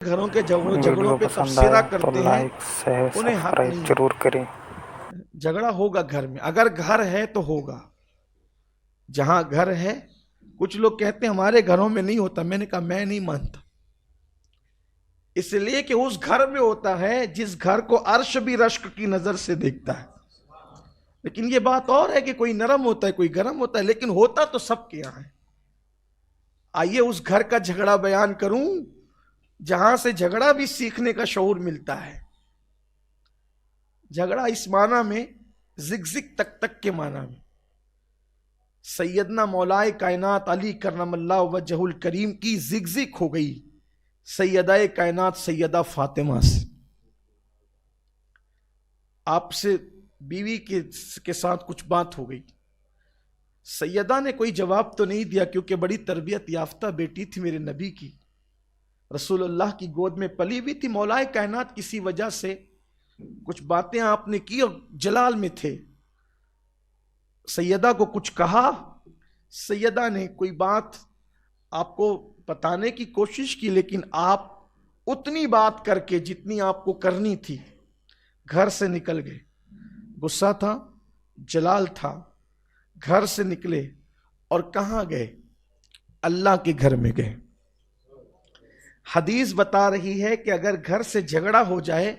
گھروں کے جھگڑوں ویڈیو پہ پسند تبصرہ آئے تو کرتے ہیں، لائک شیئر انہیں حق سبسکرائب نہیں ہے۔ ضرور کریں۔ جھگڑا ہوگا گھر میں، اگر گھر ہے تو ہوگا، جہاں گھر ہے۔ کچھ لوگ کہتے ہیں ہمارے گھروں میں نہیں ہوتا، میں نے کہا میں نہیں مانتا، اس لیے کہ اس گھر میں ہوتا ہے جس گھر کو عرش بھی رشک کی نظر سے دیکھتا ہے۔ لیکن یہ بات اور ہے کہ کوئی نرم ہوتا ہے کوئی گرم ہوتا ہے، لیکن ہوتا تو سب کے یہاں ہے۔ آئیے اس گھر کا جھگڑا بیان کروں جہاں سے جھگڑا بھی سیکھنے کا شعور ملتا ہے۔ جھگڑا اس معنی میں زگ تک تک کے معنی میں، سیدنا مولائے کائنات علی کرم اللہ وجہ الکریم کی زگ ہو گئی سیدہ کائنات سیدہ فاطمہ سے۔ آپ سے بیوی کے ساتھ کچھ بات ہو گئی، سیدہ نے کوئی جواب تو نہیں دیا کیونکہ بڑی تربیت یافتہ بیٹی تھی میرے نبی کی، رسول اللہ کی گود میں پلی ہوئی تھی۔ مولائے کائنات کسی وجہ سے کچھ باتیں آپ نے کی اور جلال میں تھے، سیدہ کو کچھ کہا، سیدہ نے کوئی بات آپ کو بتانے کی کوشش کی، لیکن آپ اتنی بات کر کے جتنی آپ کو کرنی تھی گھر سے نکل گئے۔ غصہ تھا، جلال تھا، گھر سے نکلے اور کہاں گئے؟ اللہ کے گھر میں گئے۔ حدیث بتا رہی ہے کہ اگر گھر سے جھگڑا ہو جائے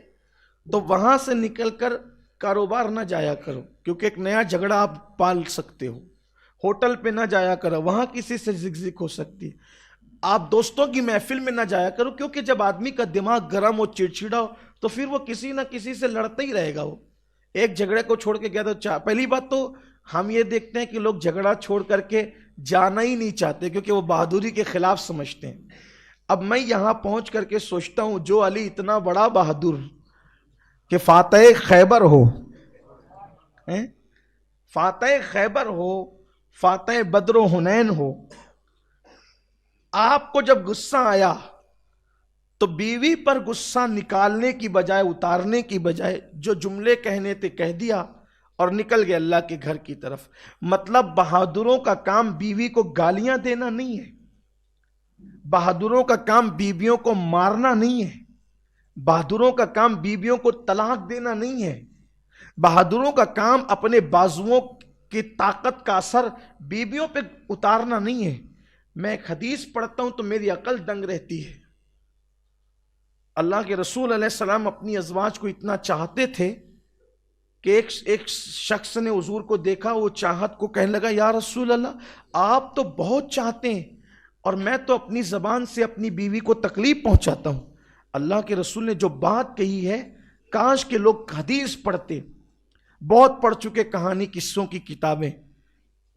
تو وہاں سے نکل کر کاروبار نہ جایا کرو، کیونکہ ایک نیا جھگڑا آپ پال سکتے ہو۔ ہوٹل پہ نہ جایا کرو، وہاں کسی سے زگ ہو سکتی ہے۔ آپ دوستوں کی محفل میں نہ جایا کرو، کیونکہ جب آدمی کا دماغ گرم ہو، چڑچڑا ہو، تو پھر وہ کسی نہ کسی سے لڑتا ہی رہے گا۔ وہ ایک جھگڑے کو چھوڑ کے گیا تو پہلی بات تو ہم یہ دیکھتے ہیں کہ لوگ جھگڑا چھوڑ کر کے جانا ہی نہیں چاہتے، کیونکہ وہ بہادری کے خلاف سمجھتے ہیں۔ اب میں یہاں پہنچ کر کے سوچتا ہوں جو علی اتنا بڑا بہادر کہ فاتح خیبر ہو، فاتح خیبر ہو، فاتح بدر و حنین ہو، آپ کو جب غصہ آیا تو بیوی پر غصہ نکالنے کی بجائے، اتارنے کی بجائے، جو جملے کہنے تھے کہہ دیا اور نکل گئے اللہ کے گھر کی طرف۔ مطلب بہادروں کا کام بیوی کو گالیاں دینا نہیں ہے، بہادروں کا کام بیویوں کو مارنا نہیں ہے، بہادروں کا کام بیویوں کو طلاق دینا نہیں ہے، بہادروں کا کام اپنے بازوؤں کی طاقت کا اثر بیویوں پہ اتارنا نہیں ہے۔ میں ایک حدیث پڑھتا ہوں تو میری عقل دنگ رہتی ہے۔ اللہ کے رسول علیہ السلام اپنی ازواج کو اتنا چاہتے تھے کہ ایک شخص نے حضور کو دیکھا، وہ چاہت کو کہنے لگا یا رسول اللہ آپ تو بہت چاہتے ہیں اور میں تو اپنی زبان سے اپنی بیوی کو تکلیف پہنچاتا ہوں۔ اللہ کے رسول نے جو بات کہی ہے، کاش کہ لوگ حدیث پڑھتے، بہت پڑھ چکے کہانی قصوں کی کتابیں،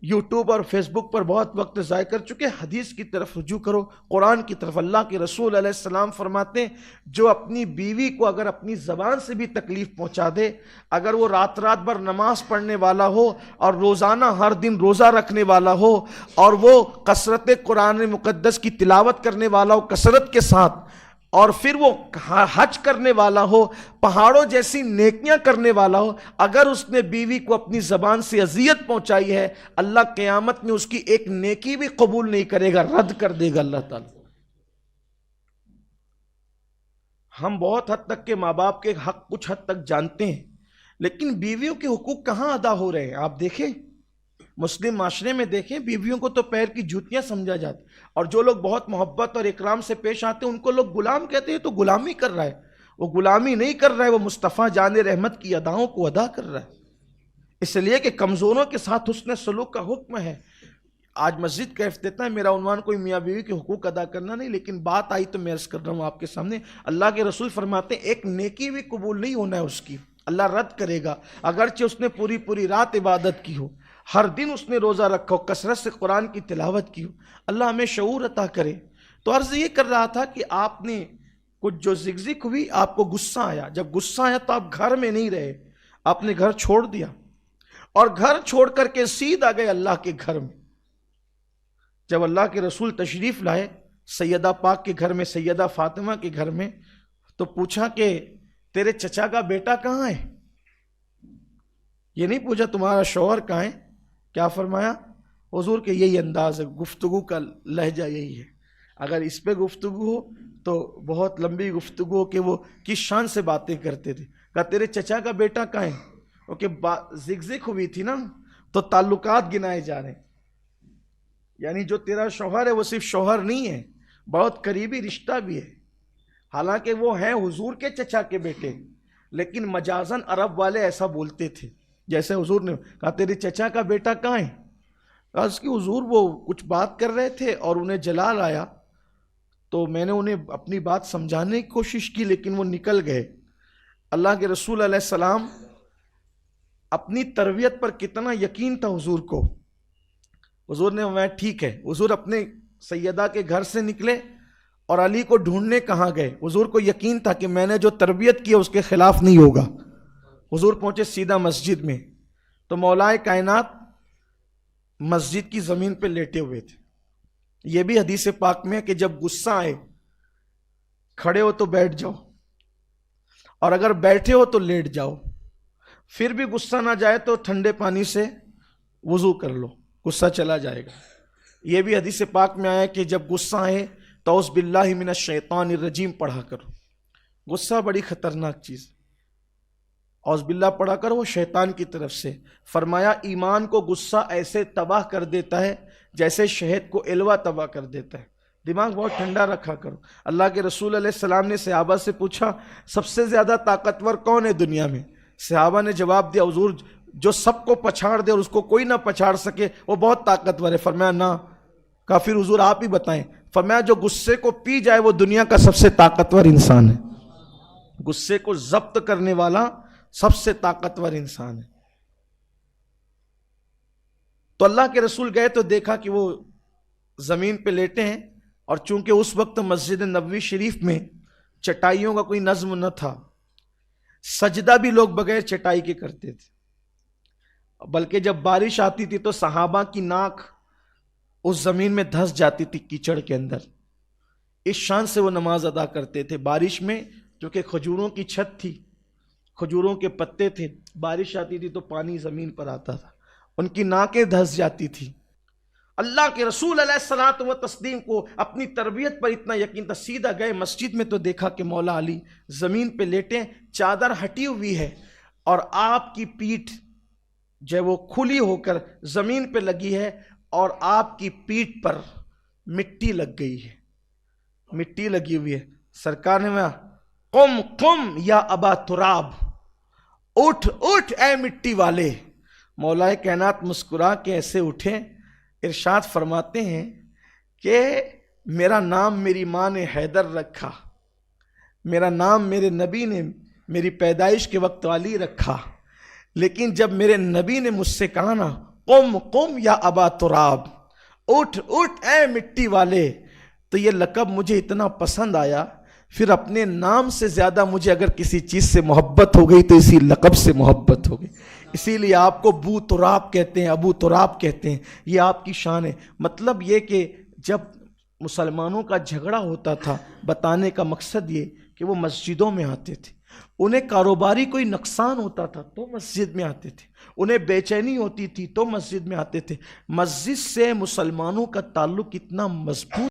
یوٹیوب اور فیس بک پر بہت وقت ضائع کر چکے، حدیث کی طرف رجوع کرو، قرآن کی طرف۔ اللہ کے رسول علیہ السلام فرماتے ہیں جو اپنی بیوی کو اگر اپنی زبان سے بھی تکلیف پہنچا دے، اگر وہ رات بھر نماز پڑھنے والا ہو اور روزانہ ہر دن روزہ رکھنے والا ہو اور وہ کثرت قرآن مقدس کی تلاوت کرنے والا ہو کثرت کے ساتھ، اور پھر وہ حج کرنے والا ہو، پہاڑوں جیسی نیکیاں کرنے والا ہو، اگر اس نے بیوی کو اپنی زبان سے اذیت پہنچائی ہے، اللہ قیامت میں اس کی ایک نیکی بھی قبول نہیں کرے گا، رد کر دے گا اللہ تعالی۔ ہم بہت حد تک کے ماں باپ کے حق کچھ حد تک جانتے ہیں، لیکن بیویوں کے حقوق کہاں ادا ہو رہے ہیں؟ آپ دیکھیں مسلم معاشرے میں، دیکھیں بیویوں کو تو پیر کی جوتیاں سمجھا جاتا، اور جو لوگ بہت محبت اور اکرام سے پیش آتے ہیں ان کو لوگ غلام کہتے ہیں۔ تو غلامی کر رہا ہے، وہ غلامی نہیں کر رہا ہے، وہ مصطفیٰ جان رحمت کی اداؤں کو ادا کر رہا ہے، اس لیے کہ کمزوروں کے ساتھ حسن سلوک کا حکم ہے۔ آج مسجد کا افتتاح ہے، میرا عنوان کوئی میاں بیوی کے حقوق ادا کرنا نہیں، لیکن بات آئی تو میں عرض کر رہا ہوں آپ کے سامنے۔ اللہ کے رسول فرماتے ہیں ایک نیکی بھی قبول نہیں ہونا ہے اس کی، اللہ رد کرے گا، اگرچہ اس نے پوری رات عبادت کی ہو، ہر دن اس نے روزہ رکھا ہو، کثرت سے قرآن کی تلاوت کی ہو۔ اللہ ہمیں شعور عطا کرے۔ تو عرض یہ کر رہا تھا کہ آپ نے کچھ جو زگزگ ہوئی، آپ کو غصہ آیا، جب غصہ آیا تو آپ گھر میں نہیں رہے، آپ نے گھر چھوڑ دیا اور گھر چھوڑ کر کے سیدھا گئے اللہ کے گھر میں۔ جب اللہ کے رسول تشریف لائے سیدہ پاک کے گھر میں، سیدہ فاطمہ کے گھر میں، تو پوچھا کہ تیرے چچا کا بیٹا کہاں ہے؟ یہ نہیں پوچھا تمہارا شوہر کہاں ہے۔ کیا فرمایا حضور کے یہی انداز ہے، گفتگو کا لہجہ یہی ہے، اگر اس پہ گفتگو ہو تو بہت لمبی گفتگو ہو کہ وہ کس شان سے باتیں کرتے تھے. کہا تیرے چچا کا بیٹا کہاں ہے؟ کیونکہ زگزگ ہوئی تھی نا تو تعلقات گنائے جا رہے ہیں. یعنی جو تیرا شوہر ہے وہ صرف شوہر نہیں ہے، بہت قریبی رشتہ بھی ہے. حالانکہ وہ ہیں حضور کے چچا کے بیٹے، لیکن مجازن عرب والے ایسا بولتے تھے. جیسے حضور نے کہا تیرے چچا کا بیٹا کہاں ہے؟ کہا اس کی حضور وہ کچھ بات کر رہے تھے اور انہیں جلال آیا تو میں نے انہیں اپنی بات سمجھانے کی کوشش کی لیکن وہ نکل گئے. اللہ کے رسول علیہ السلام اپنی تربیت پر کتنا یقین تھا حضور کو. حضور نے میں ٹھیک ہے. حضور اپنے سیدہ کے گھر سے نکلے اور علی کو ڈھونڈنے کہاں گئے؟ حضور کو یقین تھا کہ میں نے جو تربیت کی اس کے خلاف نہیں ہوگا. حضور پہنچے سیدھا مسجد میں تو مولائے کائنات مسجد کی زمین پہ لیٹے ہوئے تھے. یہ بھی حدیث پاک میں ہے کہ جب غصہ آئے کھڑے ہو تو بیٹھ جاؤ اور اگر بیٹھے ہو تو لیٹ جاؤ. پھر بھی غصہ نہ جائے تو ٹھنڈے پانی سے وضو کر لو، غصہ چلا جائے گا. یہ بھی حدیث پاک میں آیا کہ جب غصہ آئے تو اعوذ باللہ من الشیطان الرجیم پڑھا کرو. غصہ بڑی خطرناک چیز، اعوذ باللہ پڑھا کرو، وہ شیطان کی طرف سے. فرمایا ایمان کو غصہ ایسے تباہ کر دیتا ہے جیسے شہد کو الوا تباہ کر دیتا ہے. دماغ بہت ٹھنڈا رکھا کرو. اللہ کے رسول علیہ السلام نے صحابہ سے پوچھا سب سے زیادہ طاقتور کون ہے دنیا میں؟ صحابہ نے جواب دیا حضور جو سب کو پچھاڑ دے اور اس کو کوئی نہ پچھاڑ سکے وہ بہت طاقتور ہے. فرمایا نہ. کہا پھر حضور آپ ہی بتائیں. فرمایا جو غصے کو پی جائے وہ دنیا کا سب سے طاقتور انسان ہے. غصے کو ضبط کرنے والا سب سے طاقتور انسان ہے. تو اللہ کے رسول گئے تو دیکھا کہ وہ زمین پہ لیٹے ہیں اور چونکہ اس وقت مسجد نبوی شریف میں چٹائیوں کا کوئی نظم نہ تھا، سجدہ بھی لوگ بغیر چٹائی کے کرتے تھے. بلکہ جب بارش آتی تھی تو صحابہ کی ناک اس زمین میں دھس جاتی تھی کیچڑ کے اندر. اس شان سے وہ نماز ادا کرتے تھے. بارش میں کیونکہ کھجوروں کی چھت تھی، کھجوروں کے پتے تھے، بارش آتی تھی تو پانی زمین پر آتا تھا، ان کی ناکیں دھس جاتی تھی. اللہ کے رسول علیہ الصلوۃ والتسلیم کو اپنی تربیت پر اتنا یقین تھا. سیدھا گئے مسجد میں تو دیکھا کہ مولا علی زمین پہ لیٹے، چادر ہٹی ہوئی ہے اور آپ کی پیٹھ جو ہے وہ کھلی ہو کر زمین پہ لگی ہے اور آپ کی پیٹھ پر مٹی لگ گئی ہے، مٹی لگی ہوئی ہے. سرکار نے کہا قم قم یا ابا تراب، اٹھ اٹھ اے مٹی والے. مولا کائنات مسکرا کے ایسے اٹھے، ارشاد فرماتے ہیں کہ میرا نام میری ماں نے حیدر رکھا، میرا نام میرے نبی نے میری پیدائش کے وقت علی رکھا، لیکن جب میرے نبی نے مجھ سے کہا نا قم قم یا ابا تراب، اٹھ اٹھ اے مٹی والے، تو یہ لقب مجھے اتنا پسند آیا. پھر اپنے نام سے زیادہ مجھے اگر کسی چیز سے محبت ہو گئی تو اسی لقب سے محبت ہو گئی. اسی لیے آپ کو بو تراب کہتے ہیں، ابو تراب کہتے ہیں. یہ آپ کی شان ہے. مطلب یہ کہ جب مسلمانوں کا جھگڑا ہوتا تھا، بتانے کا مقصد یہ کہ وہ مسجدوں میں آتے تھے. انہیں کاروباری کوئی نقصان ہوتا تھا تو مسجد میں آتے تھے، انہیں بے چینی ہوتی تھی تو مسجد میں آتے تھے. مسجد سے مسلمانوں کا تعلق اتنا مضبوط